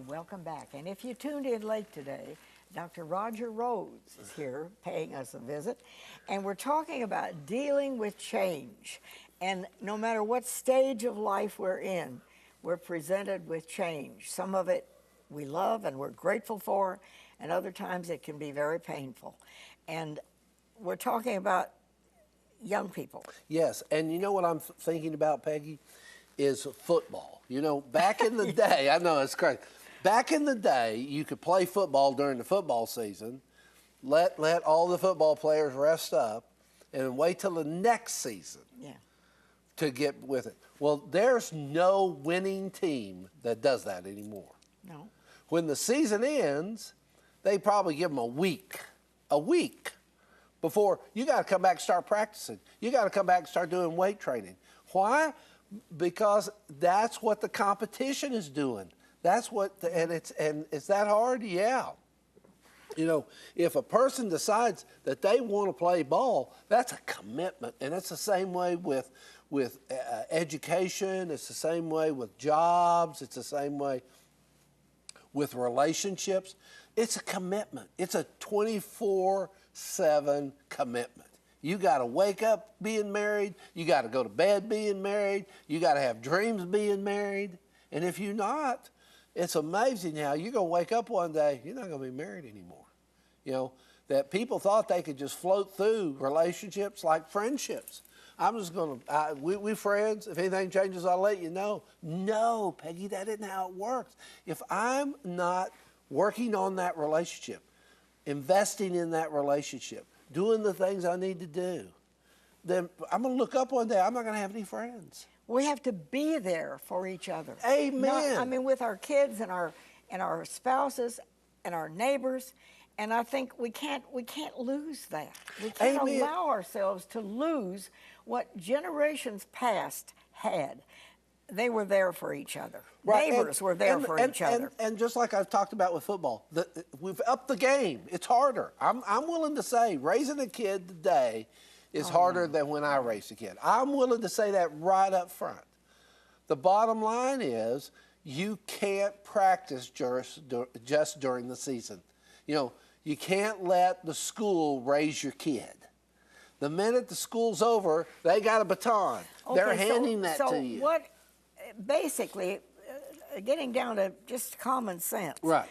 welcome back. And if you tuned in late today, Dr. Roger Rhoades is here paying us a visit, and we're talking about dealing with change. And no matter what stage of life we're in, we're presented with change. Some of it we love and we're grateful for, and other times it can be very painful. And we're talking about young people. Yes, and you know what I'm thinking about, Peggy, is football. You know, back in the day, I know it's crazy. Back in the day, you could play football during the football season, let all the football players rest up, and wait till the next season to get with it. Well, there's no winning team that does that anymore. No. When the season ends, they probably give them a week before you got to come back and start practicing. You got to come back and start doing weight training. Why? Because that's what the competition is doing. That's what, and it's that hard? Yeah. You know, if a person decides that they want to play ball, that's a commitment. And it's the same way with education. It's the same way with jobs. It's the same way with relationships. It's a commitment. It's a 24/7 commitment. You got to wake up being married. You got to go to bed being married. You got to have dreams being married. And if you're not, it's amazing how you're going to wake up one day, you're not going to be married anymore. You know, that people thought they could just float through relationships like friendships. I'm just going to, we friends, if anything changes, I'll let you know. No, Peggy, that isn't how it works. If I'm not working on that relationship, investing in that relationship, doing the things I need to do, then I'm going to look up one day, I'm not going to have any friends. We have to be there for each other. Amen. With our kids and our spouses and our neighbors, and I think we can't lose that. We can't allow ourselves to lose what generations past had. They were there for each other. Right. Neighbors were there for each other. And just like I've talked about with football, we've upped the game. It's harder. I'm willing to say raising a kid today is harder than when I raised a kid. I'm willing to say that right up front. The bottom line is you can't practice just during the season. You know, you can't let the school raise your kid. The minute the school's over, they got a baton. Okay, they're handing that to you. So what, basically, getting down to just common sense. Right.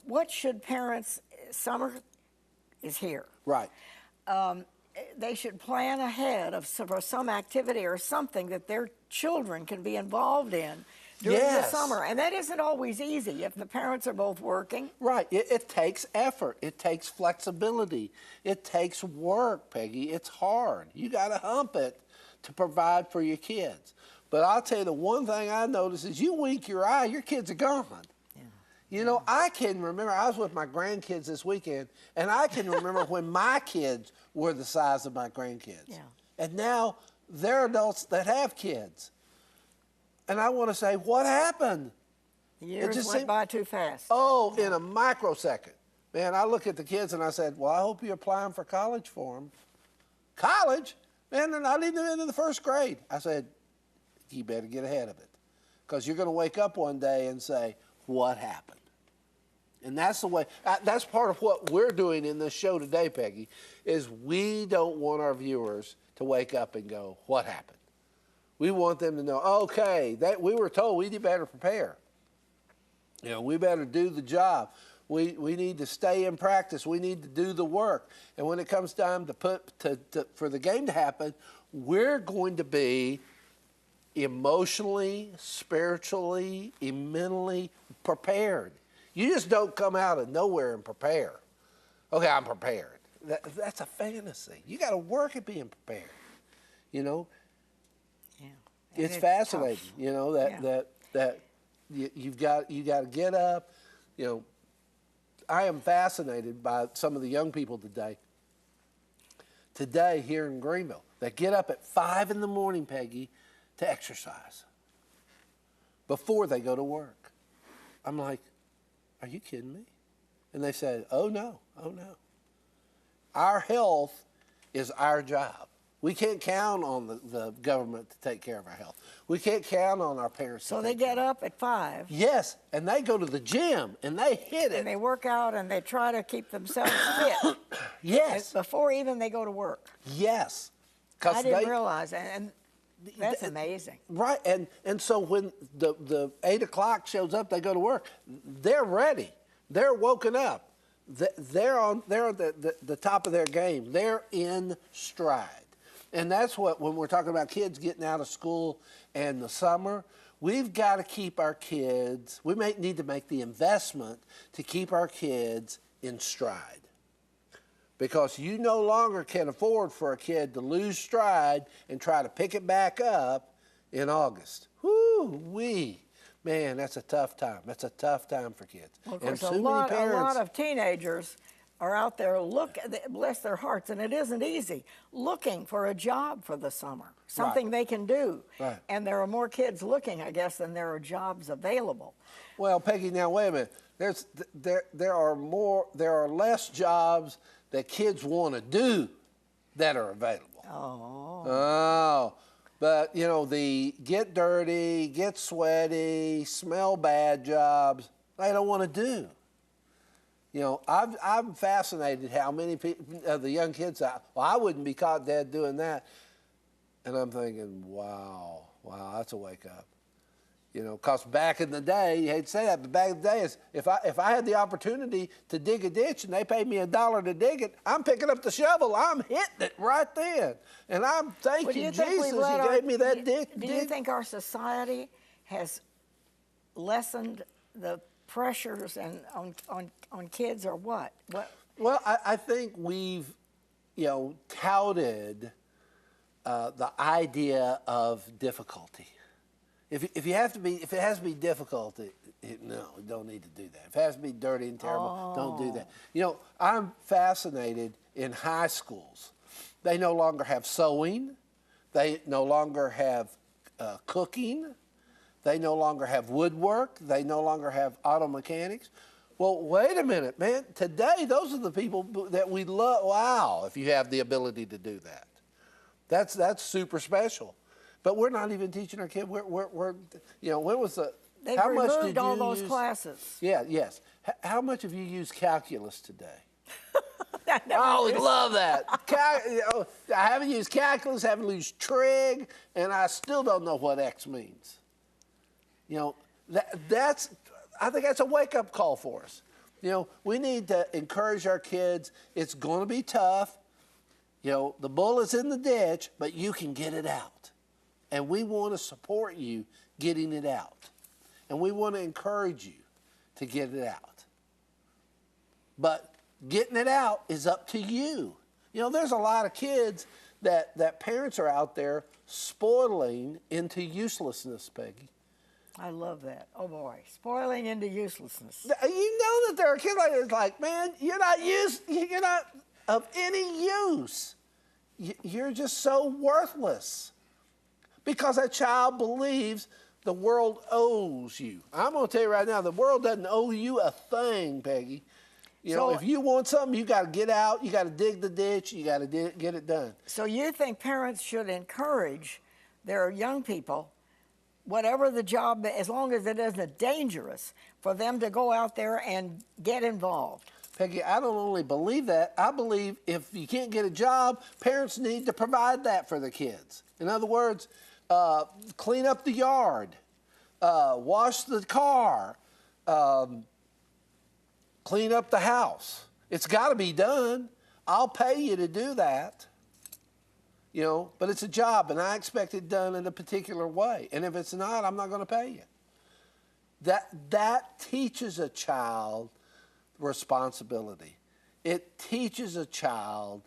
What should parents, summer is here. Right. They should plan ahead for some activity or something that their children can be involved in during the summer. And that isn't always easy if the parents are both working. Right. It takes effort. It takes flexibility. It takes work, Peggy. It's hard. You got to hump it to provide for your kids. But I'll tell you, the one thing I notice is you wink your eye, your kids are gone. You know, I can remember, I was with my grandkids this weekend, and I can remember when my kids were the size of my grandkids. Yeah. And now they're adults that have kids. And I want to say, what happened? Years went by too fast. Oh, in a microsecond. Man, I look at the kids and I said, well, I hope you're applying for college for them. College? Man, they're not even in the first grade. I said, you better get ahead of it. Because you're going to wake up one day and say, what happened? And that's the way, that's part of what we're doing in this show today, Peggy, is we don't want our viewers to wake up and go, what happened? We want them to know, okay, that we were told we better prepare. You know, we better do the job. We need to stay in practice. We need to do the work. And when it comes time for the game to happen, we're going to be emotionally, spiritually, mentally prepared. You just don't come out of nowhere and prepare. Okay, I'm prepared. That's a fantasy. You got to work at being prepared. You know. Yeah. It's fascinating. Tough. You know that you've got to get up. You know, I am fascinated by some of the young people today here in Greenville that get up at 5 in the morning, Peggy, to exercise before they go to work. I'm like, are you kidding me? And they said, oh no. Our health is our job. We can't count on the government to take care of our health. We can't count on our parents So to they take care get of up at 5. Yes, and they go to the gym and they hit it. And they work out and they try to keep themselves fit Yes, before even they go to work. yes. I didn't realize that, and that's amazing. Right, and so when the 8 o'clock shows up, they go to work. They're ready. They're woken up. They're at the top of their game. They're in stride. And that's what, when we're talking about kids getting out of school and the summer, we've got to keep our kids, we may need to make the investment to keep our kids in stride. Because you no longer can afford for a kid to lose stride and try to pick it back up in August. Whoo-wee. Man, that's a tough time. That's a tough time for kids. Well, of and course, too a many parents, lot of teenagers are out there, bless their hearts, and it isn't easy, looking for a job for the summer, something they can do. Right. And there are more kids looking, I guess, than there are jobs available. Well, Peggy, now wait a minute. There are less jobs that kids want to do that are available. Oh. But, you know, the get dirty, get sweaty, smell bad jobs, they don't want to do. You know, I'm fascinated how many people, the young kids, I wouldn't be caught dead doing that. And I'm thinking, wow, that's a wake up. You know, because back in the day, you hate to say that, but back in the day, if I had the opportunity to dig a ditch and they paid me $1 to dig it, I'm picking up the shovel, I'm hitting it right then. And I'm thanking Jesus he gave me that dig. Do you think our society has lessened the pressures and on kids, or what? Well, I think we've, you know, touted the idea of difficulty. If it has to be difficult, no, you don't need to do that. If it has to be dirty and terrible, don't do that. You know, I'm fascinated in high schools. They no longer have sewing. They no longer have cooking. They no longer have woodwork. They no longer have auto mechanics. Well, wait a minute, man. Today, those are the people that we love. Wow, if you have the ability to do that. That's super special. But we're not even teaching our kids. We're you know, when was the... They've how much removed did you all those use, classes. Yeah, yes. How much have you used calculus today? I I always love that. You know, I haven't used calculus, haven't used trig, and I still don't know what X means. You know, I think that's a wake-up call for us. You know, we need to encourage our kids. It's going to be tough. You know, the bull is in the ditch, but you can get it out. And we want to support you getting it out. And we want to encourage you to get it out. But getting it out is up to you. You know, there's a lot of kids that parents are out there spoiling into uselessness, Peggy. I love that. Oh boy, spoiling into uselessness. You know that there are kids like this, like, man, you're not of any use. You're just so worthless. Because that child believes the world owes you. I'm going to tell you right now, the world doesn't owe you a thing, Peggy. You know, if you want something, you got to get out, you got to dig the ditch, you got to get it done. So you think parents should encourage their young people, whatever the job, as long as it isn't dangerous, for them to go out there and get involved? Peggy, I don't only believe that. I believe if you can't get a job, parents need to provide that for the kids. In other words, clean up the yard, wash the car, clean up the house. It's got to be done. I'll pay you to do that. You know, but it's a job, and I expect it done in a particular way. And if it's not, I'm not going to pay you. That teaches a child responsibility. It teaches a child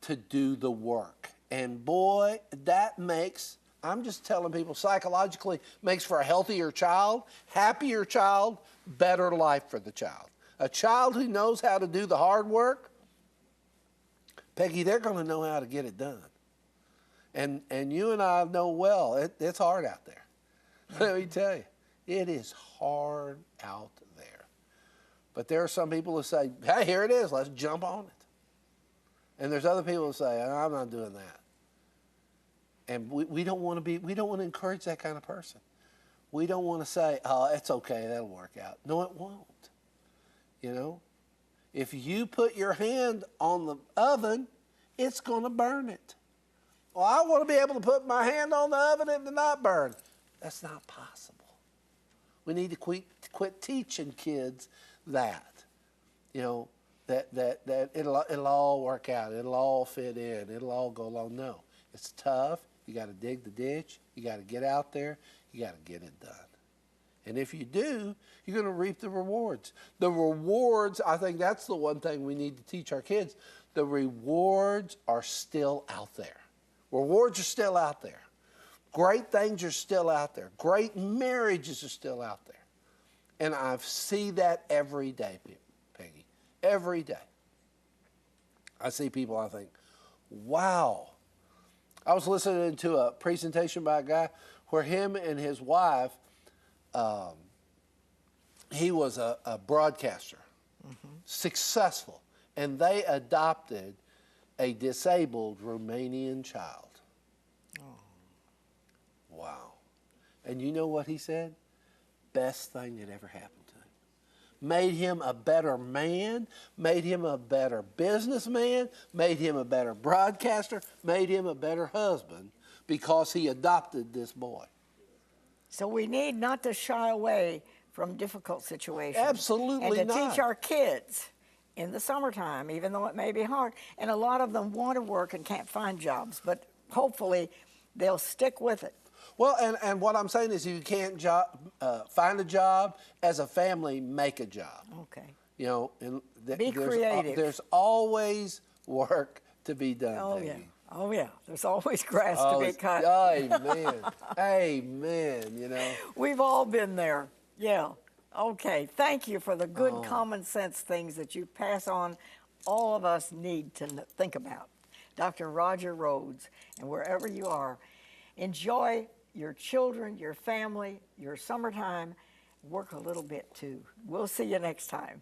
to do the work. And boy, that makes, I'm just telling people, psychologically, makes for a healthier child, happier child, better life for the child. A child who knows how to do the hard work, Peggy, they're going to know how to get it done. And you and I know well, it's hard out there. Let me tell you, it is hard out there. But there are some people who say, hey, here it is, let's jump on it. And there's other people who say, I'm not doing that. And we don't want to encourage that kind of person. We don't want to say, oh, it's okay, that'll work out. No, it won't. You know? If you put your hand on the oven, it's going to burn it. Well, I want to be able to put my hand on the oven and it not burn. That's not possible. We need to quit teaching kids that. You know, that it'll all work out. It'll all fit in. It'll all go along. No, it's tough. You got to dig the ditch. You got to get out there. You got to get it done. And if you do, you're going to reap the rewards. The rewards, I think that's the one thing we need to teach our kids. The rewards are still out there. Rewards are still out there. Great things are still out there. Great marriages are still out there. And I see that every day, Peggy. Every day. I see people, I think, wow. I was listening to a presentation by a guy where him and his wife, he was a broadcaster, successful, and they adopted a disabled Romanian child. Oh. Wow. And you know what he said? Best thing that ever happened to him. Made him a better man, made him a better businessman, made him a better broadcaster, made him a better husband because he adopted this boy. So we need not to shy away from difficult situations. Absolutely and to not. teach our kids in the summertime, even though it may be hard. And a lot of them want to work and can't find jobs, but hopefully they'll stick with it. Well, and what I'm saying is, if you can't find a job, as a family, make a job. Okay. You know, and be creative. There's always work to be done. Oh, Peggy. yeah. Oh, yeah. There's always grass to be cut. Amen. Amen, you know. We've all been there. Yeah. Okay. Thank you for the good common sense things that you pass on. All of us need to think about. Dr. Roger Rhoades, and wherever you are, enjoy your children, your family, your summertime. Work a little bit too. We'll see you next time.